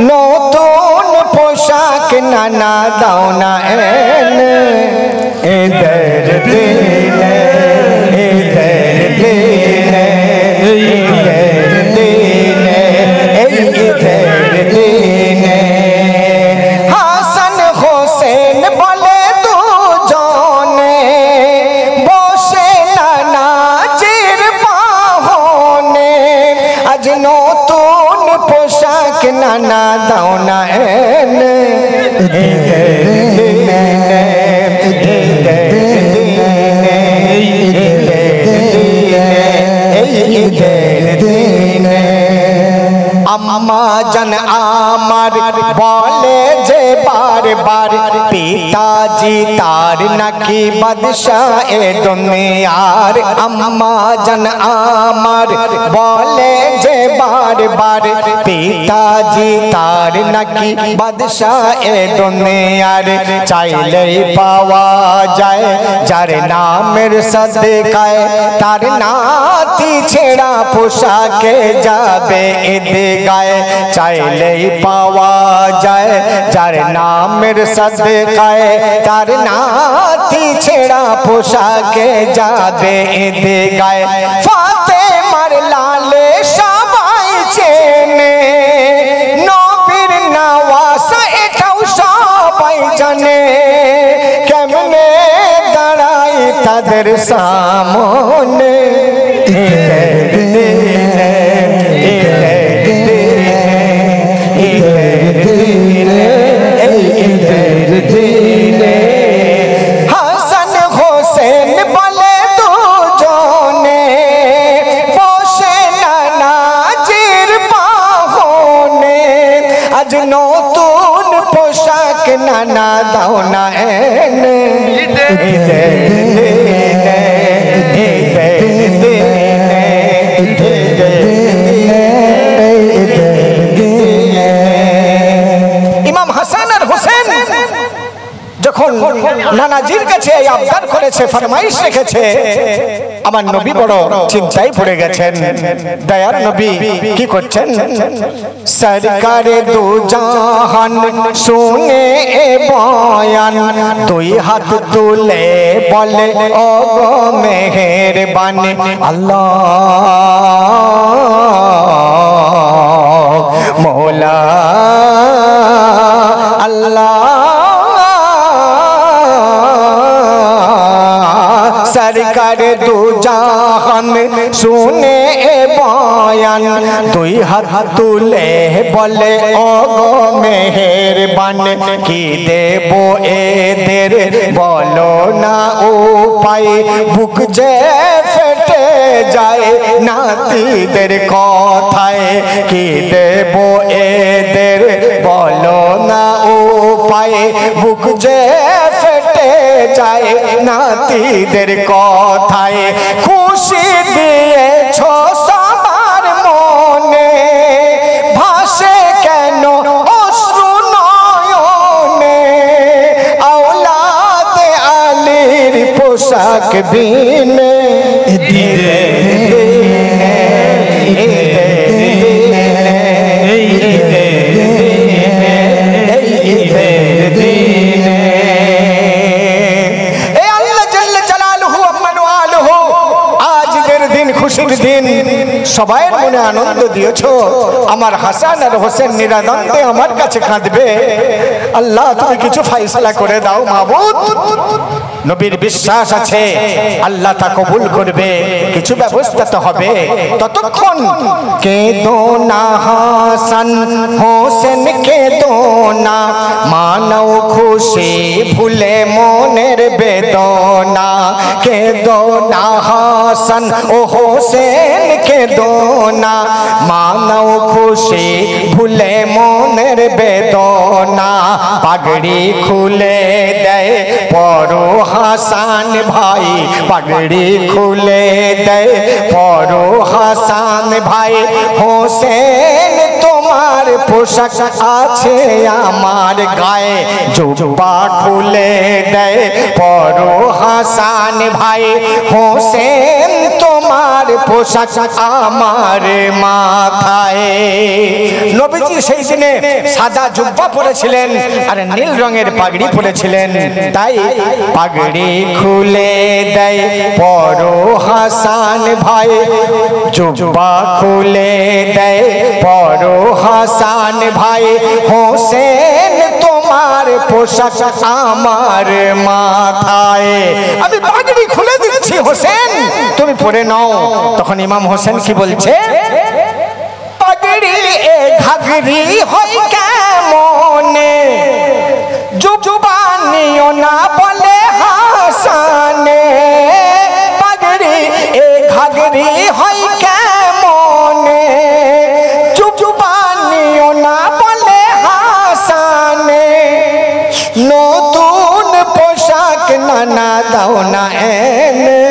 নতুন পোশাক নানা দাও না এনে ঈদের দিনে ঈদের দিনে ঈদের দিনে এই ঈদের দিনে হাসান হোসেন বলে দুজনে বসে নানাজির বাহনে আজ নতুন পোশাক নানা দাও না এনে ঈদের দিনে ঈদের দিনে ঈদের দিনে আম্মা জান আমার বলে যে বারবার পিতাজি তার নাকি বাদশাহ এ দুনিয়ার আম্মা জান আমার বলে যে বারবার পিতাজি তার নাকি বাদশাহ এ দুনিয়ার চাইলেই পাওয়া যায় যার নামের সদকায় তার নাতি ছেঁড়া পোশাকে যাবে ঈদে গায়ে চাইলেই পাওয়া যায় যার নামের সদকায় তার নাতি ছেঁড়া পোশাকে যাবে ঈদে গায়ে ফাতেমার লালে সবাই চেনে নবীর নওয়াসা এটাও সবাই জানে কেমনে দাঁড়াই তাদের সামনে ঈদের দিনে ঈদের দিনে ঈদের দিনে এই ঈদের দিনে হাসান হোসেন বলে দুজনে বসে নানাজির বাহনে আজ নতুন পোশাক নানা দাও না এনে ঈদের দিনে ঈদের দিনে ঈদের দিনে ইমাম হাসান আর হোসেন যখন নানাজির কাছে আবদার করেছে ফরমাইশ রেখেছে আমার নবী বড় চিন্তায় পড়ে গেছেন দয়ার নবী কি করছেন সরকারে দু জাহান শুনে এ বয়ান দুই হাত তুলে বলে ও গো মেহেরবান আল্লাহ মওলা আল্লাহ सरकार दो जहान सुने बयान दुई हाथ तुले बोले ओ गो मेहरबान की देबो एदेर बोलो ना उपाय बुक जे फेटे जाए नातीदेर कथाय की देबो एदेर बोलो ना उपाय बुक जे फेटे जाए नातीदेर কথায় খুশি দিয়েছো সবার মনে ভাসে কেন অশ্রু নয়নে আওলাদে আলীর পোশাক বিনে ঈদের দিনে ঈদের দিনে ঈদের দিনে খুশির দিন সবার মনে আনন্দ দিয়েছো আমার হাসান আর হোসেন নিরানন্দে আমার কাছে কাঁদবে আল্লাহ তুমি কিছু ফয়সালা করে দাও মাবুদ নবীর বিশ্বাস আছে আল্লাহ তা কবুল করবে কিছু ব্যবস্থা তো হবে ততক্ষণ কেঁদো না হাসান হোসেন কেঁদো না মানও খুশি ভুলে মনের বেদনা কেঁদো না হাসান ও হোসেন কেঁদো না মানও খুশি ভুলে মনের বেদনা পাগড়ি খুলে দেয় পরো হাসান ভাই পাগড়ি খুলে দেয় পরো হাসান ভাই হোসেন তোমার পোশাক আছে আমার গায়ে জুব্বা খুলে দেয় পরো হাসান ভাই হোসেন তোমার পোশাক আমার মা মাথায়। নবীজি সেই দিনে সাদা জুব্বা পরেছিলেন আর নীল রঙের পাগড়ি পরেছিলেন। তাই পাগড়ি খুলে দেয় পরো হাসান ভাই, জুব্বা খুলে দেয় পরো হাসান ভাই। হোসেন তোমার পোশাক আমার মাথায়, আমি পাগড়ি খুলে দিচ্ছি হোসেন, তুমি পরে নাও। তখন ইমাম হোসেন কি বলছে, পাগড়ি এ ঘাগরি হয় কেমনে, জুব্বা নিও না বলে হাসানে। পাগড়ি এ ঘাগরি হয় কেমনে, জুব্বা নিও না বলে হাসানে। নতুন পোশাক নানা দাও না এনে,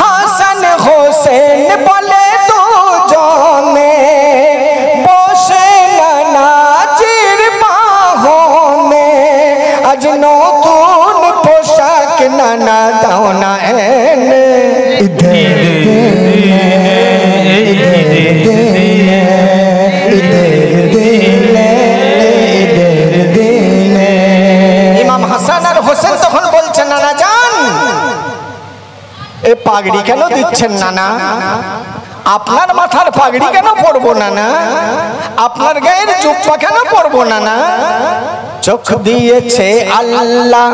হাসান হোসেন বলে দুজনে বসে নানাজির বাহনে। আজ নতুন পোশাক নানা দাও না এনে, ইমাম হাসান আর হোসেন তখন বলছেন, নানা জান এ পাগড়ি কেন দিচ্ছেন নানা? আপনার মাথার পাগড়ি কেন পরবো নানা? আপনার গায়ের জুব্বা কেন পরবো নানা? চোখ দিয়েছে আল্লাহ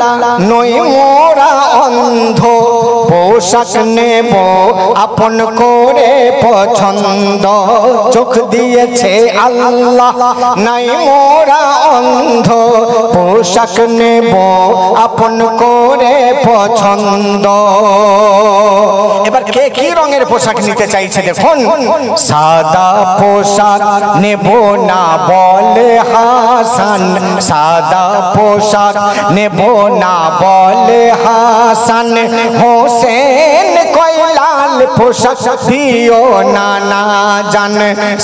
নই মোরা অন্ধ, পোশাক নেব আপন করে পছন্দ। চোখ দিয়েছে আল্লাহ নাই মোরা অন্ধ, পোশাক নেব আপন করে পছন্দ। এবার কে কি রঙের পোশাক নিতে চাইছে দেখুন। সাদা পোশাক নেব না বলে হাসান, সাদা পোশাক নেব না বলে হাসান। হোসেন কয় লাল পোশাক দিও নানা জান,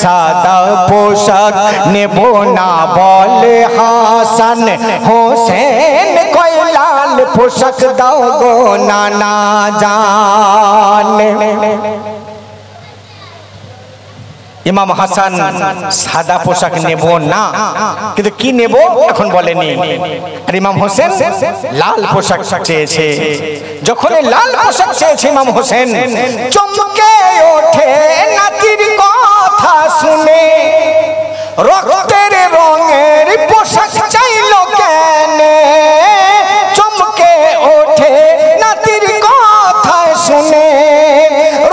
সাদা পোশাক নেব না বলে হাসান। হোসেন কয় লাল পোশাক দাও গো নানা জান। ইমাম হাসান সাদা পোশাক নেব না, কিন্তু কি নেব এখন বলেনি। আর ইমাম হোসেন লাল পোশাক চেয়েছে। যখন লাল পোশাক চেয়েছে ইমাম হোসেন চমকে ওঠে নাতির কথা শুনে। রক্তের রঙের পোশাক চাইল কেন, চমকে ওঠে নাতির কথা শুনে।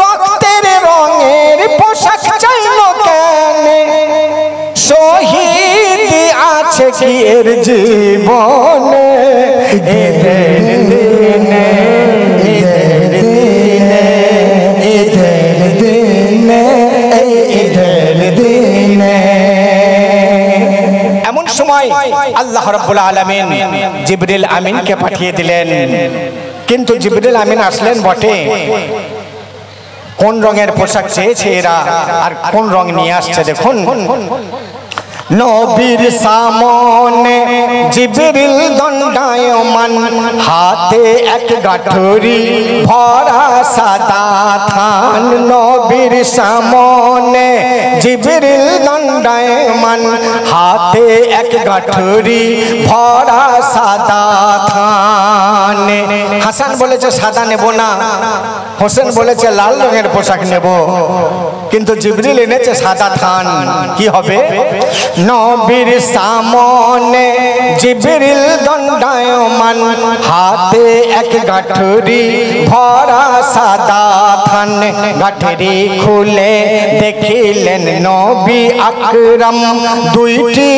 রক্তের রঙের পোশাক চাইল কেন, শহীদ আছে কি এর জীবনে। এদের দিনে এদের দিনে এদের দিনে এদের দিনে। এমন সময় আল্লাহ রাব্বুল আলামিন জিবরিল আমিনকে পাঠিয়ে দিলেন। কিন্তু জিবরিল আমিন আসলেন বটে, কোন রঙের পোশাক চেয়েছে এরা আর কোন রং নিয়ে আসছে দেখুন। নবীর সামনে জিবরিল দণ্ডায়মান, হাতে এক গাঠরি ভরা সাদা থান। নবীর সামনে জিবরিল দণ্ডায়মান, হাতে এক গাঠরি ভরা সাদা থান। হাসান বলেছে সাদা নেব না, হোসেন বলেছে লাল রঙের পোশাক নেব, কিন্তু জিবরিল এনেছে সাদা থান। কি হবে? নবীর সামনে জিবরিল দণ্ডায়মান, হাতে এক গাঠরি ভরা সাদা থান। গাঠরি খুলে দেখিলেন নবী আকরাম, দুইটি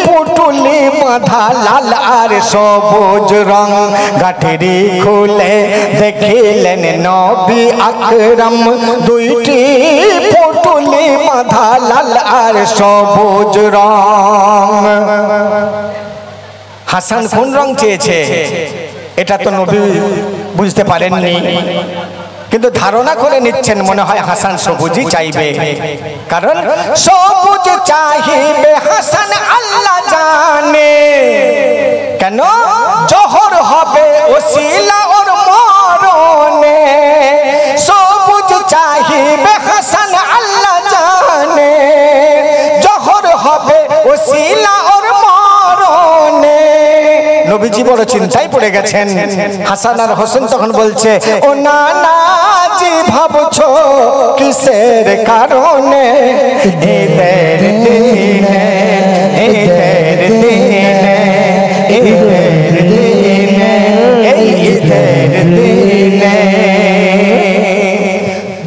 পুটুলি বাঁধা লাল আর সবুজ রং। গাঠরি খুলে দেখিলেন নবী আকরাম, দুইটি পুটুলি বাঁধা লাল আর সবুজ রং। হাসান কোন রং চেয়েছে এটা তো নবী বুঝতে পারেননি, কিন্তু ধারণা করে নিচ্ছেন মনে হয় হাসান সবুজই চাইবে, কারণ সবুজ চাইবে হাসান আল্লাহ জানে। কেন? জহর হবে ওসিলা ওর মরণে। সবুজ চাইবে হাসান আল্লাহ জানে, জহর হবে ওসিলা ওর মরণে। নবীজি বড় চিন্তায় পড়ে গেছেন। হাসান আর হোসেন তখন বলছে, ও নানা জি ভাবছো কিসের কারণে? ঈদের দিনে, ঈদের দিনে, ঈদের দিনে, এই ঈদের দিনে।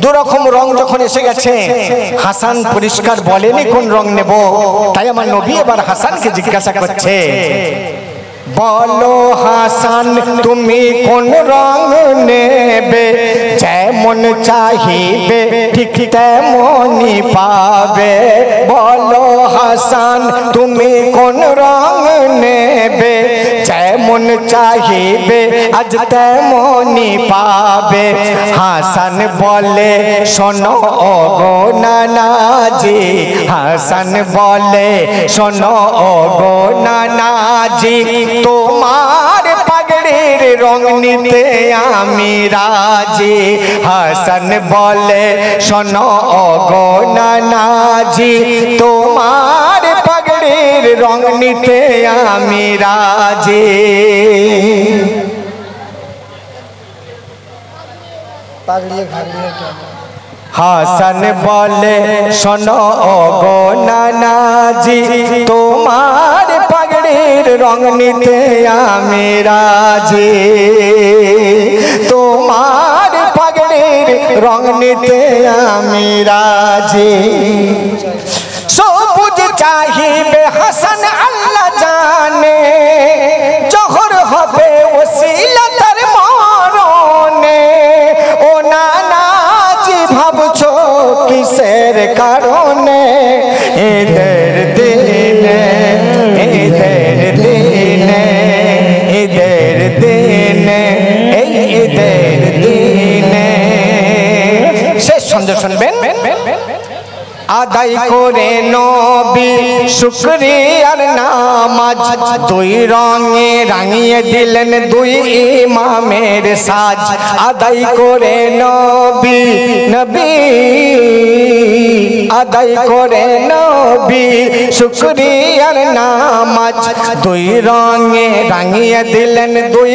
দুরকম রং যখন এসে গেছে, হাসান পরিষ্কার বলেনি কোন রং নেব। তাই আমার নবী এবার হাসানকে জিজ্ঞাসা করছে, বলো হাসান তুমি কোন রং নেবে? যেমন চাহিবে ঠিক তেমনই পাবে। বলো হাসান তুমি কোন রং নেবে? যেমন চাহিবে আজ তেমনই পাবে। হাসান বলে শোনো ও গো নানাজি, হাসান বলে শোনো ও গো নানাজি, তোমার পাগড়ির রং নিতে আমি রাজি। হাসান বলে শোনো ও গো নানাজি, তোমার পাগড়ির রং নিতে আমি রাজি। হাসান বলে শোনো ও গো নানাজি, তোমার পাগড়ির রং নিতে আমি রাজি। তোমার পাগড়ির রং নিতে আমি রাজি। সবুজ চাহিবে হাসান আল্লাহ জানে, জহর হবে ওসিলা তার মরণে। ও নানাজি ভাবছো কিসের কারণে? ঈদের দিনে, ঈদের দিনে, ঈদের দিনে, এই ঈদের দিনে। শেষ ছন্দ শুনবেন। আদায় করে নবী শুকরিয়ার নামাজ, দুই রঙে রাঙিয়ে দিলেন দুই ইমামের সাজ। আদায় করে নবী, নবী আদায় করে নবী শুকরিয়ার নামাজ, দুই রঙে রাঙিয়ে দিলেন দুই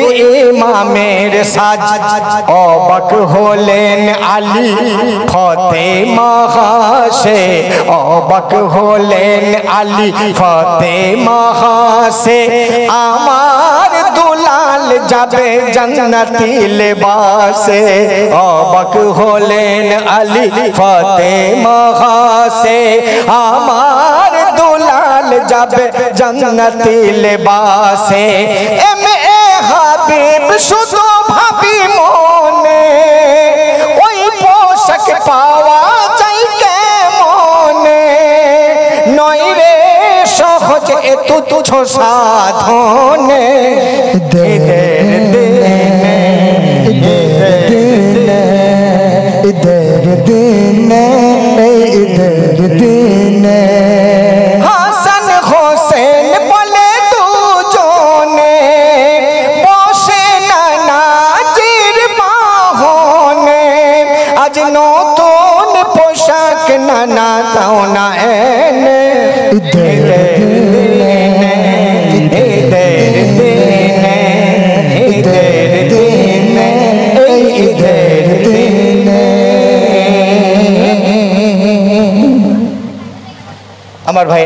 ইমামের সাজ। অবাক হলেন আলী ফাতেমা হাসে, অবাক হলেন আলী ফাতেমা হাসে, আমার দুলাল যাবে জান্নাতি লেবাসে। অবাক হলেন আলী ফাতেমা হাসে, আমার দুলাল যাবে জান্নাতি লেবাসে। এম এ হাবিব শুধু ভাবি মনে, ওই পোশাক পাওয়া যায় কেমনে? নয় রে সহজ এ তুচ্ছ সাধনে। ঈদের দিনে, ঈদের দিনে, ঈদের দিনে, ঈদের দিনে। হাসান হোসেন বলে দুজনে বসে নানাজির বাহনে। আজ নতুন পোশাক নানা দাও না এনে। ঈদের দিনে, ঈদের দিনে, ঈদের দিনে, ঈদের দিনে। আমার ভাই